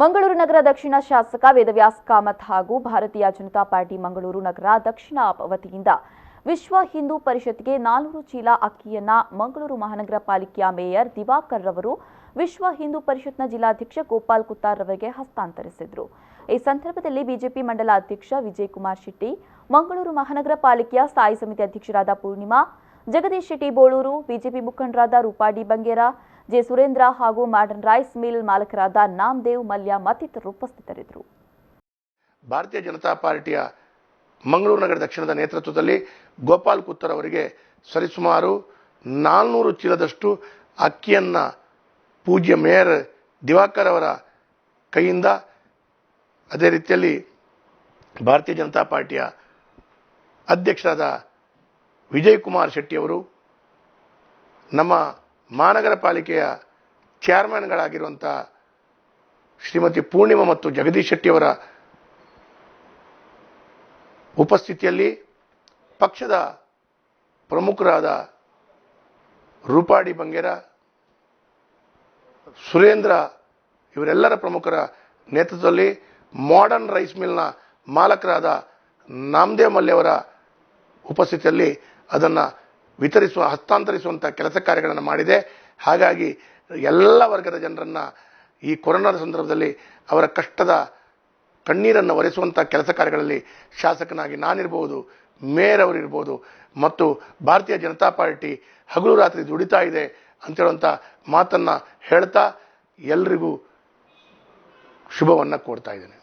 ಮಂಗಳೂರು ನಗರ ದಕ್ಷಿಣ ಶಾಸಕ ವೇದವ್ಯಾಸ್ ಕಾಮತ್ ಹಾಗೂ ಭಾರತೀಯ ಜನತಾ ಪಾರ್ಟಿ ಮಂಗಳೂರು ನಗರ ದಕ್ಷಿಣ ವತಿಯಿಂದ ವಿಶ್ವ ಹಿಂದೂ ಪರಿಷತ್ಗೆ 400 ಚೀಲ ಅಕ್ಕಿಯನ್ನ ಮಂಗಳೂರು ಮಹಾನಗರ ಪಾಲಿಕೆಯ ಮೇಯರ್ ದಿವಾಕರ್ ರವರು ವಿಶ್ವ ಹಿಂದೂ ಪರಿಷತ್ನ ಜಿಲ್ಲಾಧ್ಯಕ್ಷ ಗೋಪಾಲ್ ಕುತ್ತಾರ್ ರವರಿಗೆ ಹಸ್ತಾಂತರಿಸಿದರು. ಈ ಸಂದರ್ಭದಲ್ಲಿ ಬಿಜೆಪಿ ಮಂಡಲ ಅಧ್ಯಕ್ಷ ವಿಜಯಕುಮಾರ್ ಶೆಟ್ಟಿ, ಮಂಗಳೂರು ಮಹಾನಗರ ಪಾಲಿಕೆಯ ಸ್ಥಾಯಿ ಸಮಿತಿ ಅಧ್ಯಕ್ಷರಾದ ಪೂರ್ಣಿಮಾ, ಜಗದೀಶ್ ಶೆಟ್ಟಿ ಬೋಳೂರು, ಬಿಜೆಪಿ ಮುಖಂಡರಾದ ರೂಪಾಡಿ ಬಂಗೇರ, ಜೆ ಸುರೇಂದ್ರ ಹಾಗೂ ಮಾಡರ್ನ್ ರೈಸ್ ಮಿಲ್ ಮಾಲಕರಾದ ನಾಮದೇವ್ ಮಲ್ಯ ಮತ್ತಿತರರು ಉಪಸ್ಥಿತರಿದ್ದರು. ಭಾರತೀಯ ಜನತಾ ಪಾರ್ಟಿಯ ಮಂಗಳೂರು ನಗರ ದಕ್ಷಿಣದ ನೇತೃತ್ವದಲ್ಲಿ ಗೋಪಾಲ್ ಕುತ್ತರ್ ಅವರಿಗೆ ಸರಿಸುಮಾರು 400 ಚೀಲದಷ್ಟು ಅಕ್ಕಿಯನ್ನ ಪೂಜ್ಯ ಮೇಯರ್ ದಿವಾಕರ್ ಅವರ ಕೈಯಿಂದ, ಅದೇ ರೀತಿಯಲ್ಲಿ ಭಾರತೀಯ ಜನತಾ ಪಾರ್ಟಿಯ ಅಧ್ಯಕ್ಷರಾದ ವಿಜಯಕುಮಾರ್ ಶೆಟ್ಟಿ ಅವರು, ನಮ್ಮ ಮಹಾನಗರ ಪಾಲಿಕೆಯ ಚೇರ್ಮನ್ಗಳಾಗಿರುವಂಥ ಶ್ರೀಮತಿ ಪೂರ್ಣಿಮಾ ಮತ್ತು ಜಗದೀಶ್ ಶೆಟ್ಟಿಯವರ ಉಪಸ್ಥಿತಿಯಲ್ಲಿ ಪಕ್ಷದ ಪ್ರಮುಖರಾದ ರೂಪಾಡಿ ಬಂಗೇರ, ಸುರೇಂದ್ರ ಇವರೆಲ್ಲರ ಪ್ರಮುಖರ ನೇತೃತ್ವದಲ್ಲಿ ಮಾಡರ್ನ್ ರೈಸ್ ಮಿಲ್ನ ಮಾಲಕರಾದ ನಾಮದೇವ್ ಮಲ್ಯವರ ಉಪಸ್ಥಿತಿಯಲ್ಲಿ ಅದನ್ನು ಹಸ್ತಾಂತರಿಸುವಂಥ ಕೆಲಸ ಕಾರ್ಯಗಳನ್ನು ಮಾಡಿದೆ. ಹಾಗಾಗಿ ಎಲ್ಲ ವರ್ಗದ ಜನರನ್ನು ಈ ಕೊರೋನಾದ ಸಂದರ್ಭದಲ್ಲಿ ಅವರ ಕಷ್ಟದ ಕಣ್ಣೀರನ್ನು ಒರೆಸುವಂಥ ಕೆಲಸ ಕಾರ್ಯಗಳಲ್ಲಿ ಶಾಸಕನಾಗಿ ನಾನಿರ್ಬೋದು, ಮೇಯರ್ ಅವರಿರ್ಬೋದು ಮತ್ತು ಭಾರತೀಯ ಜನತಾ ಪಾರ್ಟಿ ಹಗಲು ರಾತ್ರಿ ದುಡಿತಾ ಇದೆ ಅಂತೇಳುವಂಥ ಮಾತನ್ನು ಹೇಳ್ತಾ ಎಲ್ರಿಗೂ ಶುಭವನ್ನು ಕೋರ್ತಾ ಇದ್ದೇನೆ.